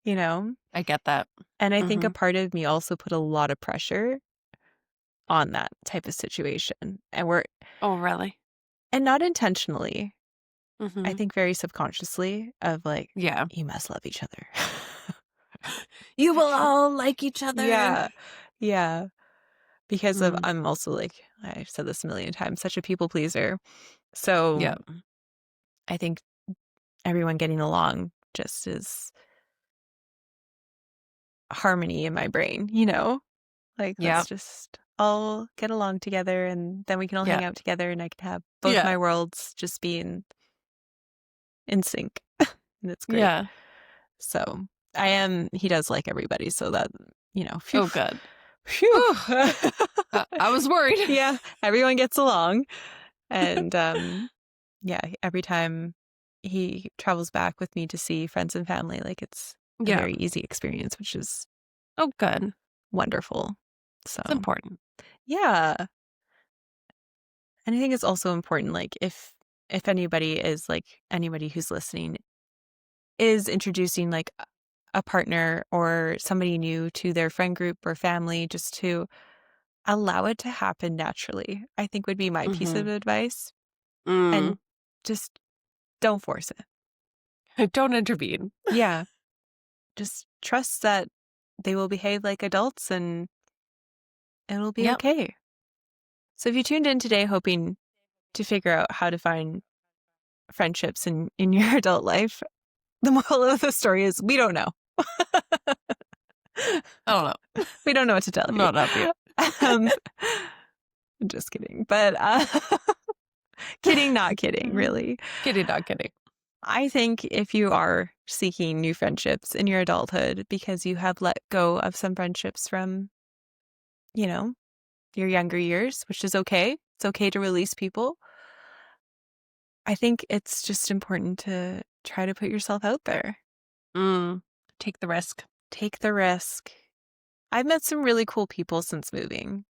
You know? I get that. And I think a Mhm. part of me also put a lot of pressure on that type of situation. Oh, really? And not intentionally. I Mhm. think very subconsciously of like, Yeah. you must love each other. You will all like each other. Yeah. Yeah. Because Mm. I'm also like, I've said this a million times, such a people pleaser. So Yeah. I think everyone getting along just is harmony in my brain, you know? Like, Yeah. let's just all get along together and then we can all Yeah. hang out together and I can have both Yeah. my worlds just be in sync. And it's great. Yeah. So he does like everybody. So that, phew, Oh, good. phew. Whew. I was worried. Yeah, everyone gets along. And yeah, every time he travels back with me to see friends and family, like it's a Yeah. very easy experience, which is Oh, good. wonderful. So, It's important. yeah. And I think it's also important, like if anybody who's listening is introducing like a partner or somebody new to their friend group or family, just to allow it to happen naturally, I think would be my piece of Mhm. advice. Mm. And just don't force it. Don't intervene. Yeah. Just trust that they will behave like adults and it'll be Yep. okay. So if you tuned in today hoping to figure out how to find friendships in your adult life, the moral of the story is we don't know. I don't know. We don't know what to tell I'm you. not up yet. Um, just kidding. But kidding, not kidding, really. Kidding, not kidding. I think if you are seeking new friendships in your adulthood because you have let go of some friendships from, your younger years, which is okay. It's okay to release people. I think it's just important to try to put yourself out there. Take the risk. Take the risk. I've met some really cool people since moving,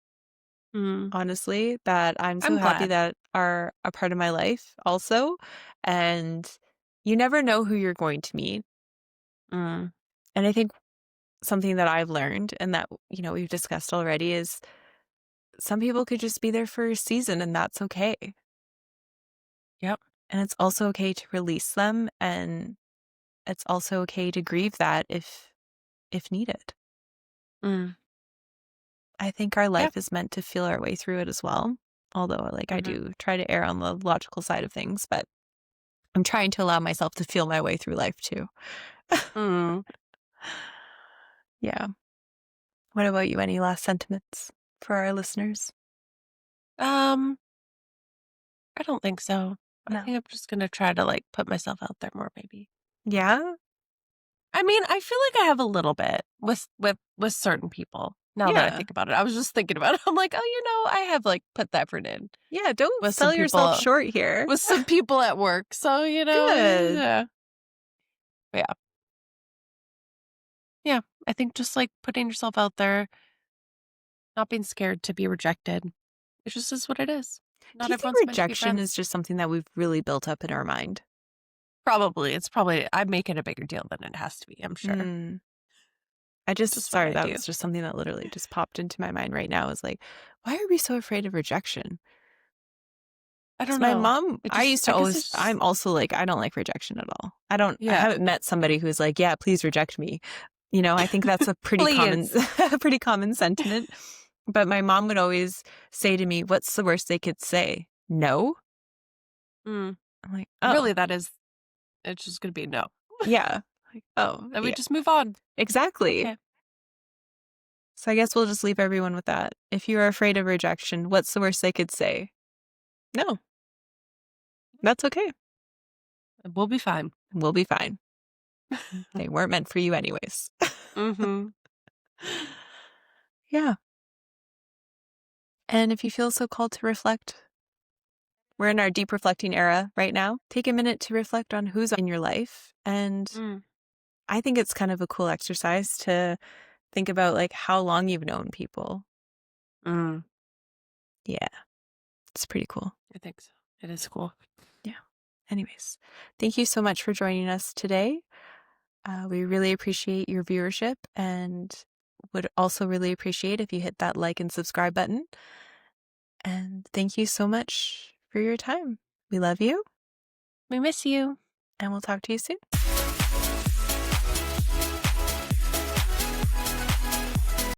honestly, that I'm so I'm happy glad. that are a part of my life also. And you never know who you're going to meet. Mm. And I think something that I've learned and that, we've discussed already is some people could just be there for a season and that's okay. Yep. And it's also okay to release them and it's also okay to grieve that if needed. Mm. I think our Yeah. life is meant to feel our way through it as well. Although I do try to err on the logical side of things, but I'm trying to allow myself to feel my way through life too. Mm. Yeah. What about you? Any last sentiments for our listeners? Um, I don't think so. I No. think I'm just gonna try to like put myself out there more, maybe. Yeah? I mean, I feel like I have a little bit with certain people. Now that I Yeah. think about it, I was just thinking about it. I'm like, oh, I have like put the effort in Yeah, don't with some sell yourself people, short here. at work. So Good. yeah, yeah, yeah. I think just like putting yourself out there, not being scared to be rejected. It just is what it is. Do Not you think everyone's meant to be rejection is friends. just something that we've really built up in our mind? Probably, it's probably I make it a bigger deal than it has to be. I'm sure. Mm. Just what Sorry, I that do. was just something that literally just popped into my mind right now is like, why are we so afraid of rejection? I Because don't my know. mom, It I just. used to I guess always, it's just. I'm also like, I don't like rejection at all. I Yeah. haven't met somebody who's like, yeah, please reject me. I think that's a pretty common, Please. a pretty common sentiment. But my mom would always say to me, what's the worst they could say? No. Mm. I'm like, oh, Really, that is. It's just gonna be no. yeah. Like, oh, Then we yeah, just move on. exactly. Okay. So I guess we'll just leave everyone with that. If you are afraid of rejection, what's the worst they could say? No, that's okay. We'll be fine. We'll be fine. They weren't meant for you anyways. Mm-hmm. Yeah. And if you feel so called to reflect, we're in our deep reflecting era right now. Take a minute to reflect on who's in your life. And Mm. I think it's kind of a cool exercise to think about like how long you've known people. Mm. Yeah. It's pretty cool. I think so. It is cool. Yeah. Anyways, thank you so much for joining us today. We really appreciate your viewership and would also really appreciate if you hit that like and subscribe button. And thank you so much for your time. We love you. We miss you. And we'll talk to you soon.